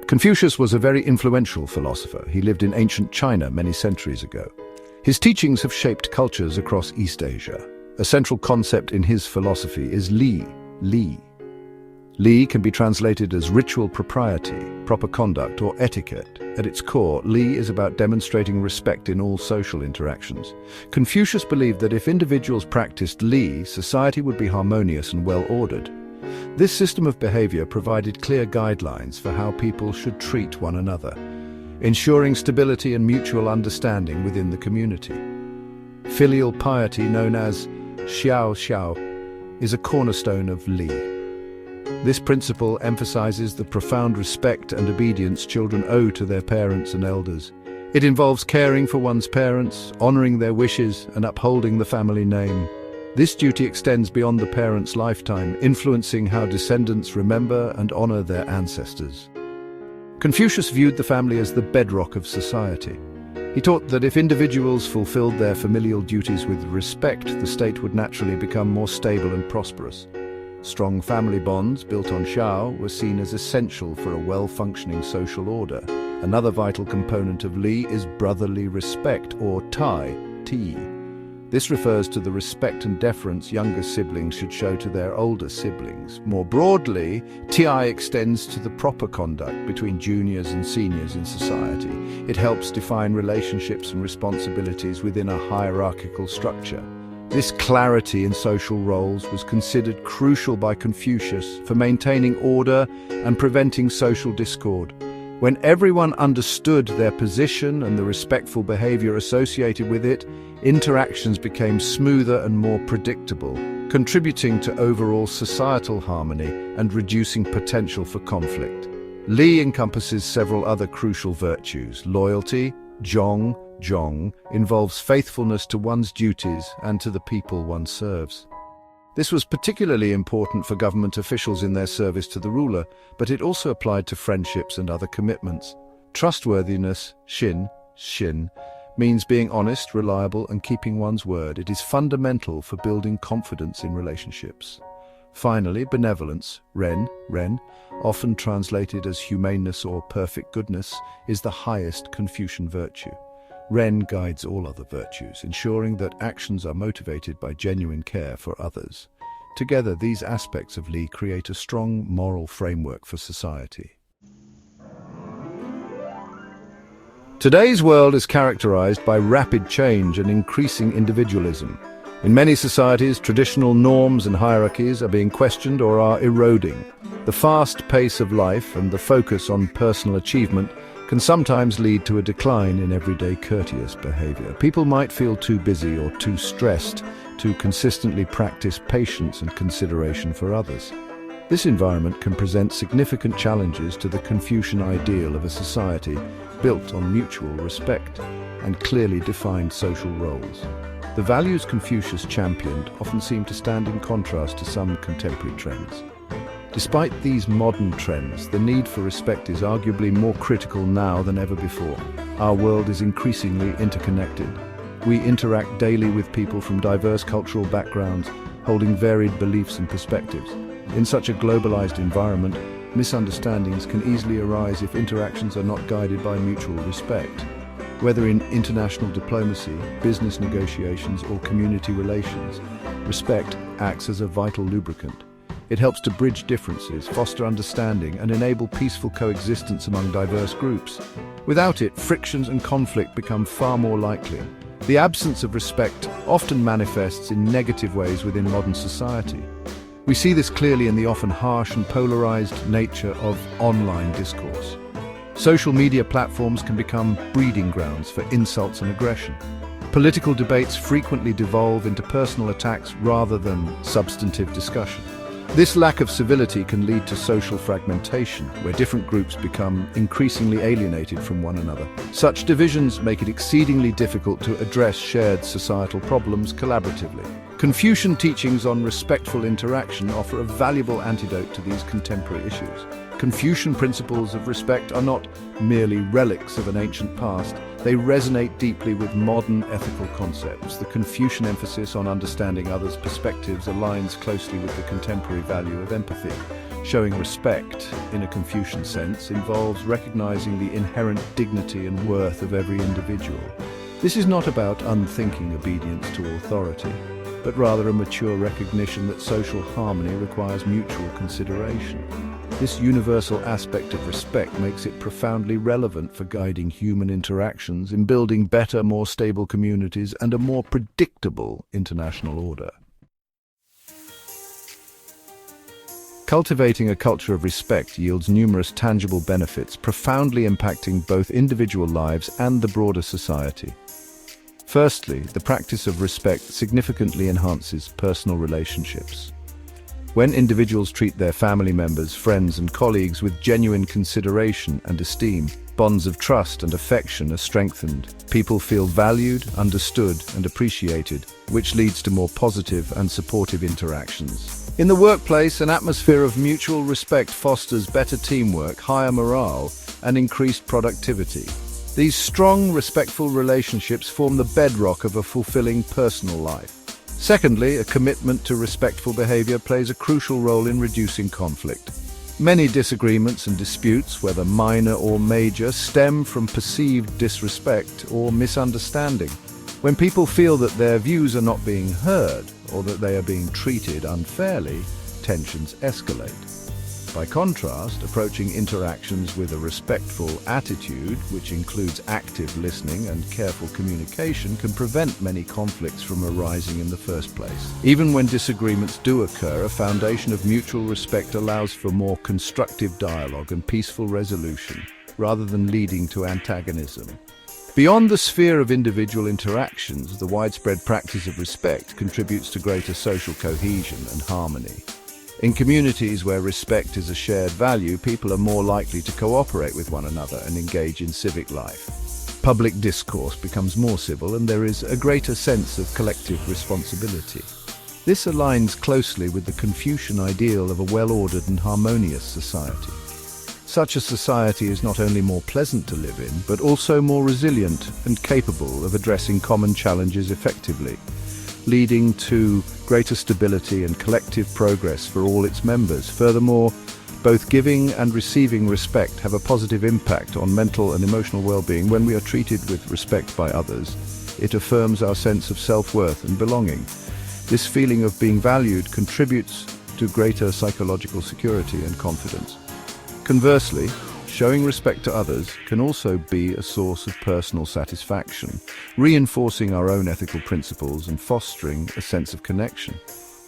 Confucius was a very influential philosopher. He lived in ancient China many centuries ago. His teachings have shaped cultures across East Asia. A central concept in his philosophy is li. Li can be translated as ritual propriety, proper conduct, or etiquette. At its core, li is about demonstrating respect in all social interactions. Confucius believed that if individuals practiced li, society would be harmonious and well-ordered. This system of behavior provided clear guidelines for how people should treat one another, ensuring stability and mutual understanding within the community. Filial piety, known as xiao, is a cornerstone of li. This principle emphasizes the profound respect and obedience children owe to their parents and elders. It involves caring for one's parents, honoring their wishes, and upholding the family name. This duty extends beyond the parents' lifetime, influencing how descendants remember and honor their ancestors. Confucius viewed the family as the bedrock of society. He taught that if individuals fulfilled their familial duties with respect, the state would naturally become more stable and prosperous. Strong family bonds built on xiao were seen as essential for a well-functioning social order. Another vital component of li is brotherly respect, or ti. This refers to the respect and deference younger siblings should show to their older siblings. More broadly, ti extends to the proper conduct between juniors and seniors in society. It helps define relationships and responsibilities within a hierarchical structure. This clarity in social roles was considered crucial by Confucius for maintaining order and preventing social discord. When everyone understood their position and the respectful behavior associated with it, interactions became smoother and more predictable, contributing to overall societal harmony and reducing potential for conflict. Li encompasses several other crucial virtues. Loyalty, zhong, involves faithfulness to one's duties and to the people one serves. This was particularly important for government officials in their service to the ruler, but it also applied to friendships and other commitments. Trustworthiness, xin, means being honest, reliable, and keeping one's word. It is fundamental for building confidence in relationships. Finally, benevolence, ren, often translated as humaneness or perfect goodness, is the highest Confucian virtue. Ren guides all other virtues, ensuring that actions are motivated by genuine care for others. Together, these aspects of Li create a strong moral framework for society. Today's world is characterized by rapid change and increasing individualism. In many societies, traditional norms and hierarchies are being questioned or are eroding. The fast pace of life and the focus on personal achievement can sometimes lead to a decline in everyday courteous behavior. People might feel too busy or too stressed to consistently practice patience and consideration for others. This environment can present significant challenges to the Confucian ideal of a society built on mutual respect and clearly defined social roles. The values Confucius championed often seem to stand in contrast to some contemporary trends. Despite these modern trends, the need for respect is arguably more critical now than ever before. Our world is increasingly interconnected. We interact daily with people from diverse cultural backgrounds, holding varied beliefs and perspectives. In such a globalized environment, misunderstandings can easily arise if interactions are not guided by mutual respect. Whether in international diplomacy, business negotiations, or community relations, respect acts as a vital lubricant. It helps to bridge differences, foster understanding, and enable peaceful coexistence among diverse groups. Without it, frictions and conflict become far more likely. The absence of respect often manifests in negative ways within modern society. We see this clearly in the often harsh and polarized nature of online discourse. Social media platforms can become breeding grounds for insults and aggression. Political debates frequently devolve into personal attacks rather than substantive discussion. This lack of civility can lead to social fragmentation, where different groups become increasingly alienated from one another. Such divisions make it exceedingly difficult to address shared societal problems collaboratively. Confucian teachings on respectful interaction offer a valuable antidote to these contemporary issues. Confucian principles of respect are not merely relics of an ancient past. They resonate deeply with modern ethical concepts. The Confucian emphasis on understanding others' perspectives aligns closely with the contemporary value of empathy. Showing respect, in a Confucian sense, involves recognizing the inherent dignity and worth of every individual. This is not about unthinking obedience to authority, but rather a mature recognition that social harmony requires mutual consideration. This universal aspect of respect makes it profoundly relevant for guiding human interactions in building better, more stable communities and a more predictable international order. Cultivating a culture of respect yields numerous tangible benefits, profoundly impacting both individual lives and the broader society. Firstly, the practice of respect significantly enhances personal relationships. When individuals treat their family members, friends, and colleagues with genuine consideration and esteem, bonds of trust and affection are strengthened. People feel valued, understood, and appreciated, which leads to more positive and supportive interactions. In the workplace, an atmosphere of mutual respect fosters better teamwork, higher morale, and increased productivity. These strong, respectful relationships form the bedrock of a fulfilling personal life. Secondly, a commitment to respectful behavior plays a crucial role in reducing conflict. Many disagreements and disputes, whether minor or major, stem from perceived disrespect or misunderstanding. When people feel that their views are not being heard or that they are being treated unfairly, tensions escalate. By contrast, approaching interactions with a respectful attitude, which includes active listening and careful communication, can prevent many conflicts from arising in the first place. Even when disagreements do occur, a foundation of mutual respect allows for more constructive dialogue and peaceful resolution, rather than leading to antagonism. Beyond the sphere of individual interactions, the widespread practice of respect contributes to greater social cohesion and harmony. In communities where respect is a shared value, people are more likely to cooperate with one another and engage in civic life. Public discourse becomes more civil and there is a greater sense of collective responsibility. This aligns closely with the Confucian ideal of a well-ordered and harmonious society. Such a society is not only more pleasant to live in, but also more resilient and capable of addressing common challenges effectively, leading to greater stability and collective progress for all its members. Furthermore, both giving and receiving respect have a positive impact on mental and emotional well-being. When we are treated with respect by others, it affirms our sense of self-worth and belonging. This feeling of being valued contributes to greater psychological security and confidence. Conversely, showing respect to others can also be a source of personal satisfaction, reinforcing our own ethical principles and fostering a sense of connection.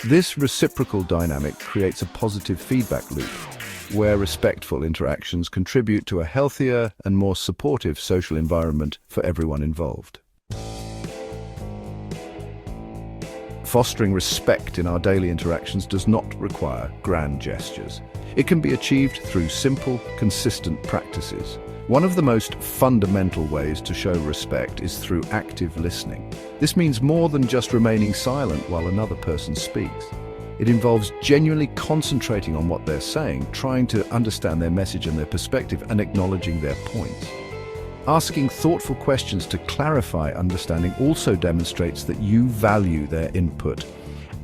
This reciprocal dynamic creates a positive feedback loop, where respectful interactions contribute to a healthier and more supportive social environment for everyone involved. Fostering respect in our daily interactions does not require grand gestures. It can be achieved through simple, consistent practices. One of the most fundamental ways to show respect is through active listening. This means more than just remaining silent while another person speaks. It involves genuinely concentrating on what they're saying, trying to understand their message and their perspective, and acknowledging their points. Asking thoughtful questions to clarify understanding also demonstrates that you value their input.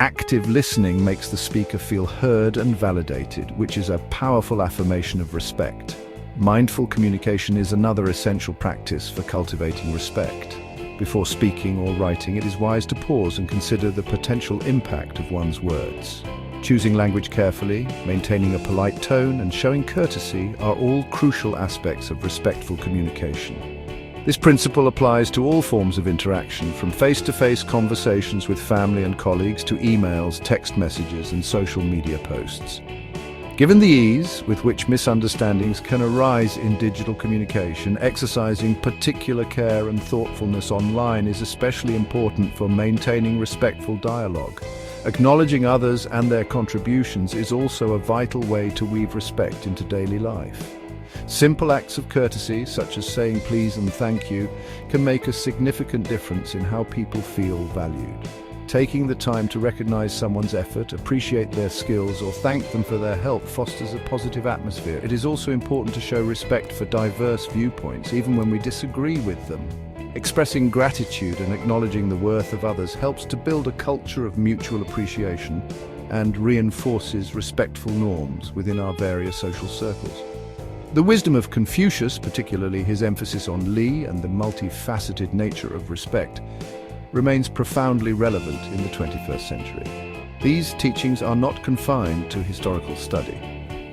Active listening makes the speaker feel heard and validated, which is a powerful affirmation of respect. Mindful communication is another essential practice for cultivating respect. Before speaking or writing, it is wise to pause and consider the potential impact of one's words. Choosing language carefully, maintaining a polite tone, and showing courtesy are all crucial aspects of respectful communication. This principle applies to all forms of interaction, from face-to-face conversations with family and colleagues to emails, text messages, and social media posts. Given the ease with which misunderstandings can arise in digital communication, exercising particular care and thoughtfulness online is especially important for maintaining respectful dialogue. Acknowledging others and their contributions is also a vital way to weave respect into daily life. Simple acts of courtesy, such as saying please and thank you, can make a significant difference in how people feel valued. Taking the time to recognize someone's effort, appreciate their skills, or thank them for their help fosters a positive atmosphere. It is also important to show respect for diverse viewpoints, even when we disagree with them. Expressing gratitude and acknowledging the worth of others helps to build a culture of mutual appreciation and reinforces respectful norms within our various social circles. The wisdom of Confucius, particularly his emphasis on Li and the multifaceted nature of respect, remains profoundly relevant in the 21st century. These teachings are not confined to historical study.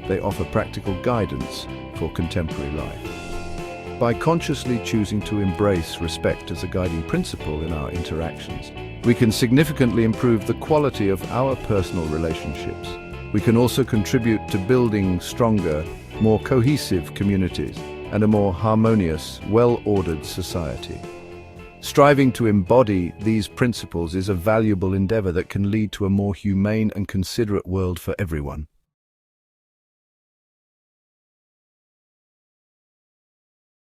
They offer practical guidance for contemporary life. By consciously choosing to embrace respect as a guiding principle in our interactions, we can significantly improve the quality of our personal relationships. We can also contribute to building stronger, more cohesive communities and a more harmonious, well-ordered society. Striving to embody these principles is a valuable endeavor that can lead to a more humane and considerate world for everyone.